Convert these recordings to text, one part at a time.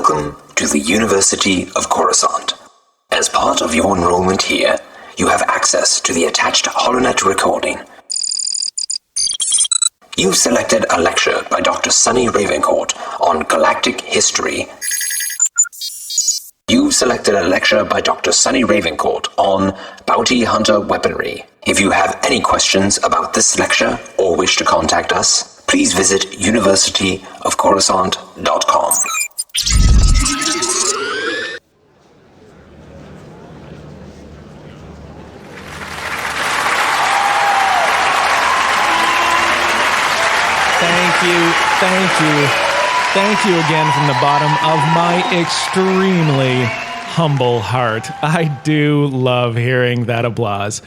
Welcome to the University of Coruscant. As part of your enrollment here, you have access to the attached HoloNet recording. You've selected a lecture by Dr. Sunny Ravencourt on galactic history. You've selected a lecture by Dr. Sunny Ravencourt on bounty hunter weaponry. If you have any questions about this lecture or wish to contact us, please visit universityofcoruscant.com. Thank you again from the bottom of my extremely humble heart. I do love hearing that applause.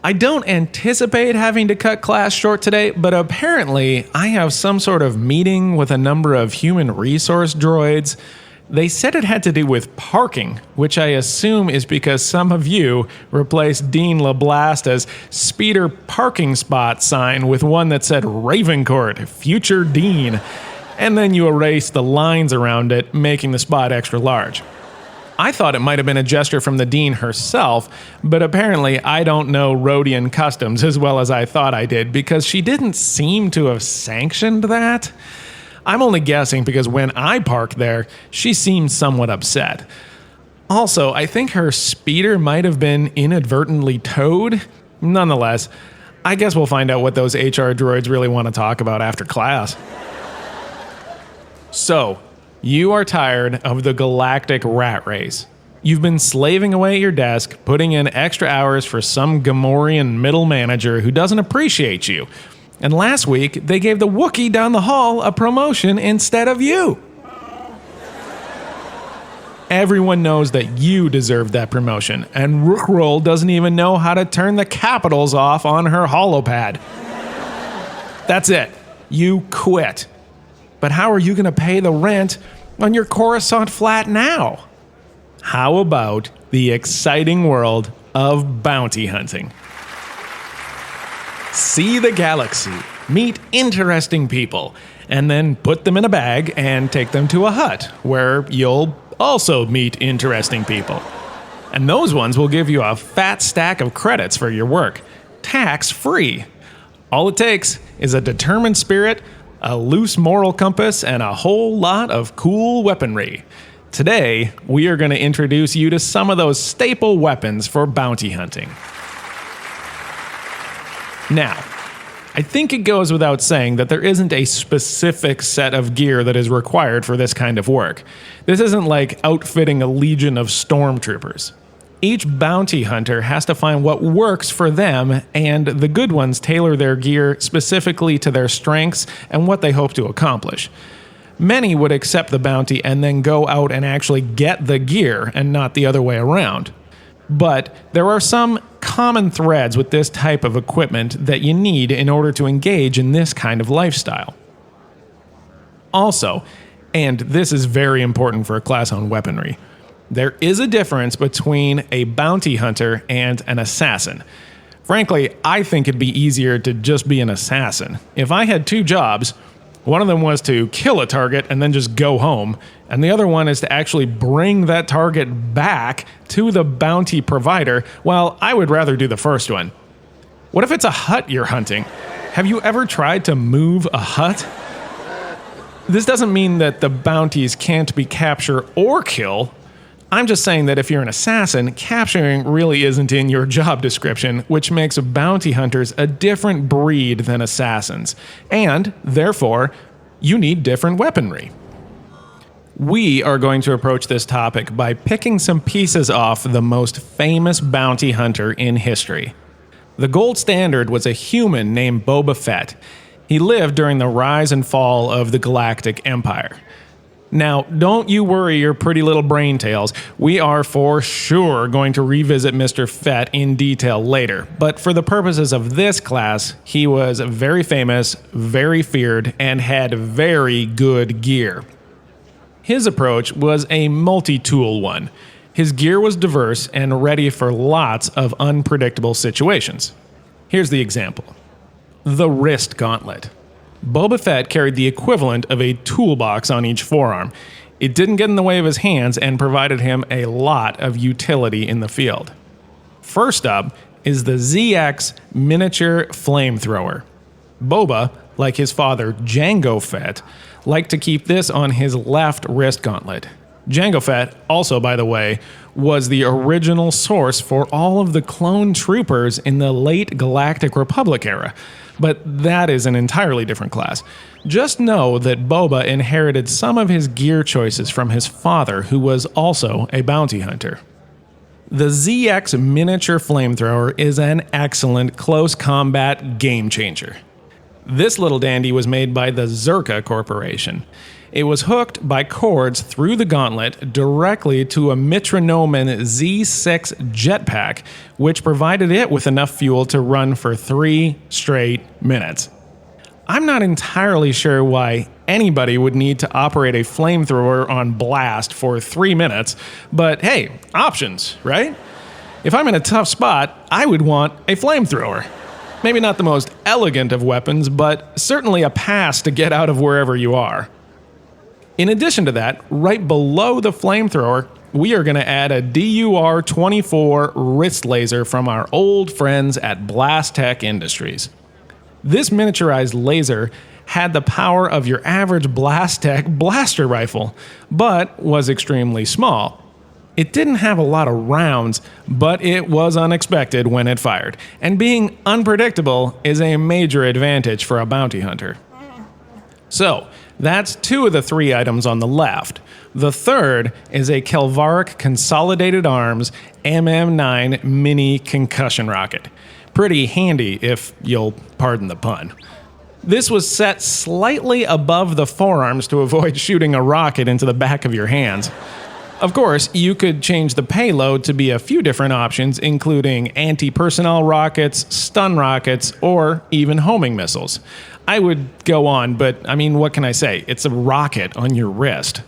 I don't anticipate having to cut class short today, but apparently I have some sort of meeting with a number of human resource droids. They said it had to do with parking, which I assume is because some of you replaced Dean LeBlasta's speeder parking spot sign with one that said Ravencourt, future Dean, and then you erased the lines around it, making the spot extra large. I thought it might have been a gesture from the Dean herself, but apparently I don't know Rhodian customs as well as I thought I did, because she didn't seem to have sanctioned that. I'm only guessing because when I parked there, she seemed somewhat upset. Also, I think her speeder might have been inadvertently towed. Nonetheless, I guess we'll find out what those HR droids really want to talk about after class. So, you are tired of the galactic rat race. You've been slaving away at your desk, putting in extra hours for some Gamorrean middle manager who doesn't appreciate you. And last week, they gave the Wookiee down the hall a promotion instead of you. Everyone knows that you deserve that promotion, and Rookroll doesn't even know how to turn the capitals off on her holopad. That's it. You quit. But how are you going to pay the rent on your Coruscant flat now? How about the exciting world of bounty hunting? See the galaxy, meet interesting people, and then put them in a bag and take them to a hut where you'll also meet interesting people. And those ones will give you a fat stack of credits for your work, tax-free. All it takes is a determined spirit, a loose moral compass, and a whole lot of cool weaponry. Today, we are going to introduce you to some of those staple weapons for bounty hunting. Now, I think it goes without saying that there isn't a specific set of gear that is required for this kind of work. This isn't like outfitting a legion of stormtroopers. Each bounty hunter has to find what works for them, and the good ones tailor their gear specifically to their strengths and what they hope to accomplish. Many would accept the bounty and then go out and actually get the gear and not the other way around. But there are some common threads with this type of equipment that you need in order to engage in this kind of lifestyle. Also, and this is very important for a class on weaponry, there is a difference between a bounty hunter and an assassin. Frankly, I think it'd be easier to just be an assassin. If I had two jobs, one of them was to kill a target and then just go home, and the other one is to actually bring that target back to the bounty provider, well, I would rather do the first one. What if it's a hut you're hunting? Have you ever tried to move a hut? This doesn't mean that the bounties can't be capture or kill. I'm just saying that if you're an assassin, capturing really isn't in your job description, which makes bounty hunters a different breed than assassins. And, therefore, you need different weaponry. We are going to approach this topic by picking some pieces off the most famous bounty hunter in history. The gold standard was a human named Boba Fett. He lived during the rise and fall of the Galactic Empire. Now, don't you worry your pretty little brain tails. We are for sure going to revisit Mr. Fett in detail later, but for the purposes of this class, he was very famous, very feared, and had very good gear. His approach was a multi-tool one. His gear was diverse and ready for lots of unpredictable situations. Here's the example. The wrist gauntlet. Boba Fett carried the equivalent of a toolbox on each forearm. It didn't get in the way of his hands and provided him a lot of utility in the field. First up is the ZX miniature flamethrower. Boba, like his father Jango Fett, liked to keep this on his left wrist gauntlet. Jango Fett, also by the way, was the original source for all of the clone troopers in the late Galactic Republic era, but that is an entirely different class. Just know that Boba inherited some of his gear choices from his father, who was also a bounty hunter. The ZX miniature flamethrower is an excellent close combat game changer. This little dandy was made by the Zerka Corporation. It was hooked by cords through the gauntlet directly to a Mitronomen Z6 jetpack, which provided it with enough fuel to run for 3 straight minutes. I'm not entirely sure why anybody would need to operate a flamethrower on blast for 3 minutes, but hey, options, right? If I'm in a tough spot, I would want a flamethrower. Maybe not the most elegant of weapons, but certainly a pass to get out of wherever you are. In addition to that, right below the flamethrower, we are going to add a DUR-24 wrist laser from our old friends at Blast Tech Industries. This miniaturized laser had the power of your average Blast Tech blaster rifle, but was extremely small. It didn't have a lot of rounds, but it was unexpected when it fired, and being unpredictable is a major advantage for a bounty hunter. So, that's 2 of the 3 items on the left. The third is a Kelvaric Consolidated Arms MM9 mini concussion rocket. Pretty handy, if you'll pardon the pun. This was set slightly above the forearms to avoid shooting a rocket into the back of your hands. Of course, you could change the payload to be a few different options, including anti-personnel rockets, stun rockets, or even homing missiles. I would go on, but I mean, what can I say? It's a rocket on your wrist.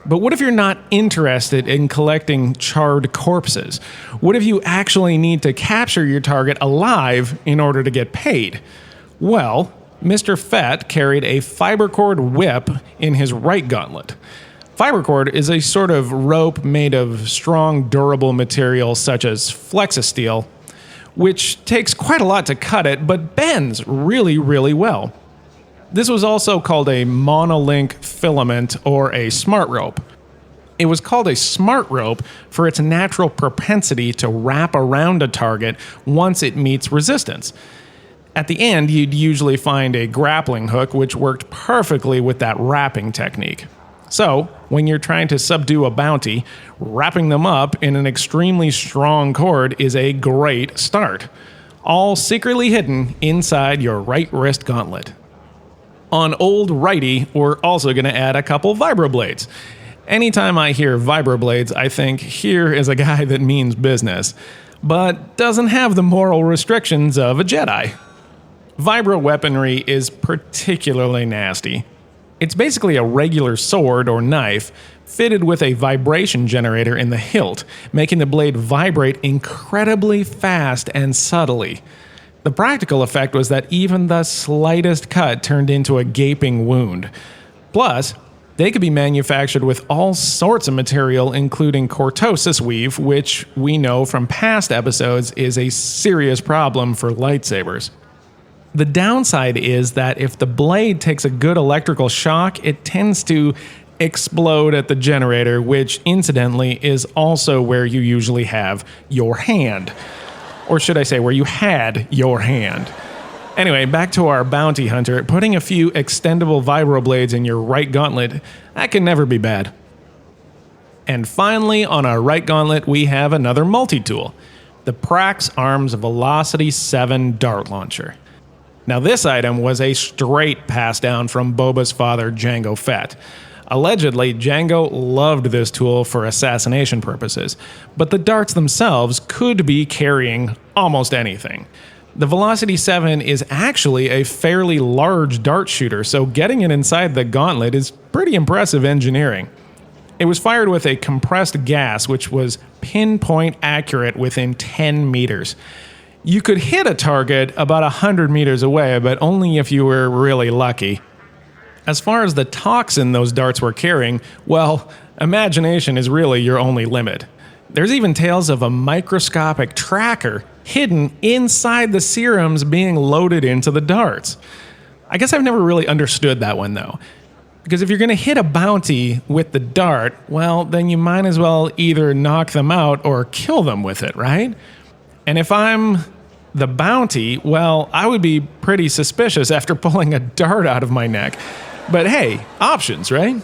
But what if you're not interested in collecting charred corpses? What if you actually need to capture your target alive in order to get paid? Well, Mr. Fett carried a fibercord whip in his right gauntlet. Fibercord is a sort of rope made of strong, durable material such as Flexisteel, which takes quite a lot to cut it, but bends really, really well. This was also called a monolink filament or a smart rope. It was called a smart rope for its natural propensity to wrap around a target once it meets resistance. At the end, you'd usually find a grappling hook which worked perfectly with that wrapping technique. So, when you're trying to subdue a bounty, wrapping them up in an extremely strong cord is a great start. All secretly hidden inside your right wrist gauntlet. On old righty, we're also going to add a couple vibroblades. Anytime I hear vibroblades, I think here is a guy that means business, but doesn't have the moral restrictions of a Jedi. Vibro weaponry is particularly nasty. It's basically a regular sword or knife fitted with a vibration generator in the hilt, making the blade vibrate incredibly fast and subtly. The practical effect was that even the slightest cut turned into a gaping wound. Plus, they could be manufactured with all sorts of material, including cortosis weave, which we know from past episodes is a serious problem for lightsabers. The downside is that if the blade takes a good electrical shock, it tends to explode at the generator, which incidentally is also where you usually have your hand. Or should I say, where you had your hand. Anyway, back to our bounty hunter. Putting a few extendable vibroblades in your right gauntlet, that can never be bad. And finally, on our right gauntlet, we have another multi-tool, the Prax Arms Velocity 7 dart launcher. Now, this item was a straight pass down from Boba's father, Jango Fett. Allegedly, Jango loved this tool for assassination purposes, but the darts themselves could be carrying almost anything. The Velocity 7 is actually a fairly large dart shooter, so getting it inside the gauntlet is pretty impressive engineering. It was fired with a compressed gas, which was pinpoint accurate within 10 meters. You could hit a target about 100 meters away, but only if you were really lucky. As far as the toxin those darts were carrying, well, imagination is really your only limit. There's even tales of a microscopic tracker hidden inside the serums being loaded into the darts. I guess I've never really understood that one though. Because if you're going to hit a bounty with the dart, well, then you might as well either knock them out or kill them with it, right? And if I'm the bounty, well, I would be pretty suspicious after pulling a dart out of my neck. But hey, options, right?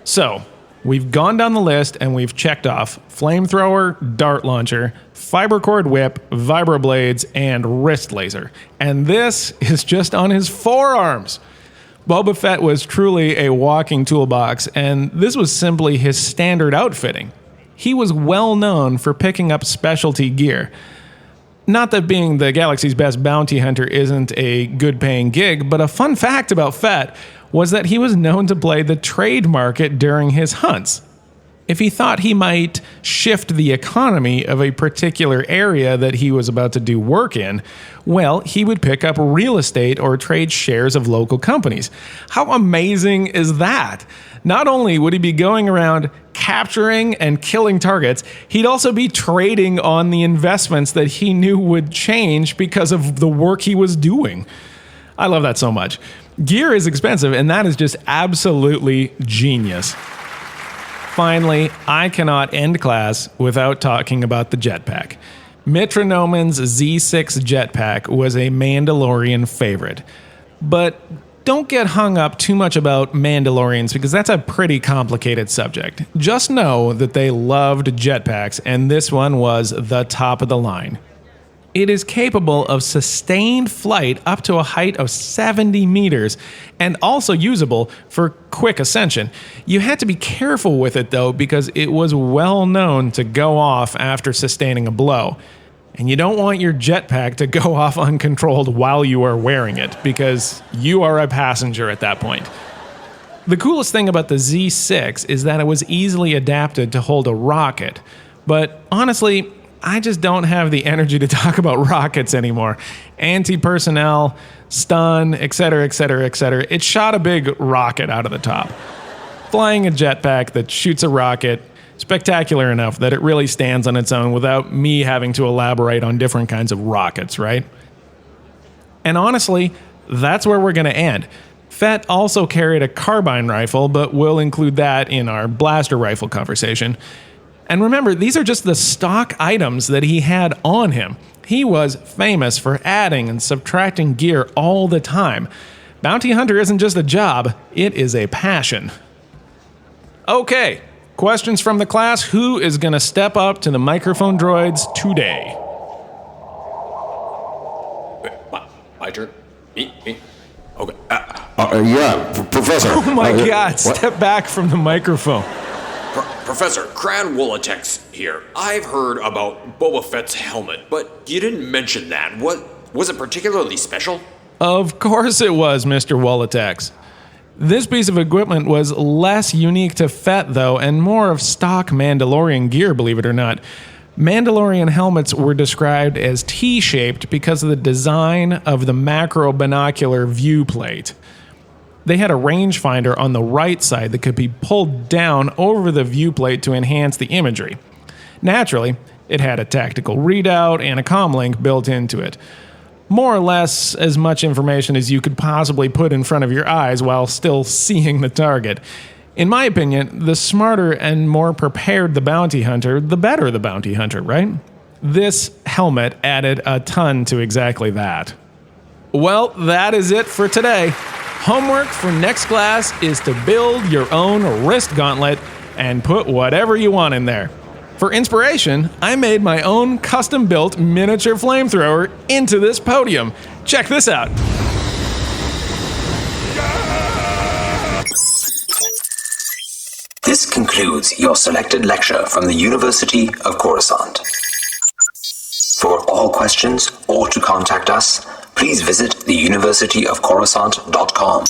So, we've gone down the list and we've checked off flamethrower, dart launcher, fiber cord whip, vibroblades, and wrist laser. And this is just on his forearms. Boba Fett was truly a walking toolbox, and this was simply his standard outfitting. He was well known for picking up specialty gear. Not that being the galaxy's best bounty hunter isn't a good-paying gig, but a fun fact about Fett was that he was known to play the trade market during his hunts. If he thought he might shift the economy of a particular area that he was about to do work in, well, he would pick up real estate or trade shares of local companies. How amazing is that? Not only would he be going around capturing and killing targets, he'd also be trading on the investments that he knew would change because of the work he was doing. I love that so much. Gear is expensive, and that is just absolutely genius. Finally, I cannot end class without talking about the jetpack. Mitronomen's Z6 jetpack was a Mandalorian favorite. But don't get hung up too much about Mandalorians because that's a pretty complicated subject. Just know that they loved jetpacks, and this one was the top of the line. It is capable of sustained flight up to a height of 70 meters and also usable for quick ascension. You had to be careful with it though because it was well known to go off after sustaining a blow. And you don't want your jetpack to go off uncontrolled while you are wearing it because you are a passenger at that point. The coolest thing about the Z6 is that it was easily adapted to hold a rocket. But honestly, I just don't have the energy to talk about rockets anymore. Anti-personnel, stun, etc., etc., etc. It shot a big rocket out of the top. Flying a jetpack that shoots a rocket, spectacular enough that it really stands on its own without me having to elaborate on different kinds of rockets, right? And honestly, that's where we're going to end. Fett also carried a carbine rifle, but we'll include that in our blaster rifle conversation. And remember, these are just the stock items that he had on him. He was famous for adding and subtracting gear all the time. Bounty hunter isn't just a job, it is a passion. Okay, questions from the class. Who is going to step up to the microphone droids today? My turn? Me? Okay. Yeah, Professor. Oh my God, step back from the microphone. Professor Cran Wolatex here. I've heard about Boba Fett's helmet, but you didn't mention that. What was it particularly special? Of course it was, Mr. Wolatex. This piece of equipment was less unique to Fett, though, and more of stock Mandalorian gear, believe it or not. Mandalorian helmets were described as T-shaped because of the design of the macro binocular view plate. They had a rangefinder on the right side that could be pulled down over the viewplate to enhance the imagery. Naturally, it had a tactical readout and a comlink built into it. More or less as much information as you could possibly put in front of your eyes while still seeing the target. In my opinion, the smarter and more prepared the bounty hunter, the better the bounty hunter, right? This helmet added a ton to exactly that. Well, that is it for today. Homework for next class is to build your own wrist gauntlet and put whatever you want in there. For inspiration, I made my own custom-built miniature flamethrower into this podium. Check this out. This concludes your selected lecture from the University of Coruscant. For all questions or to contact us, please visit theuniversityofcoruscant.com.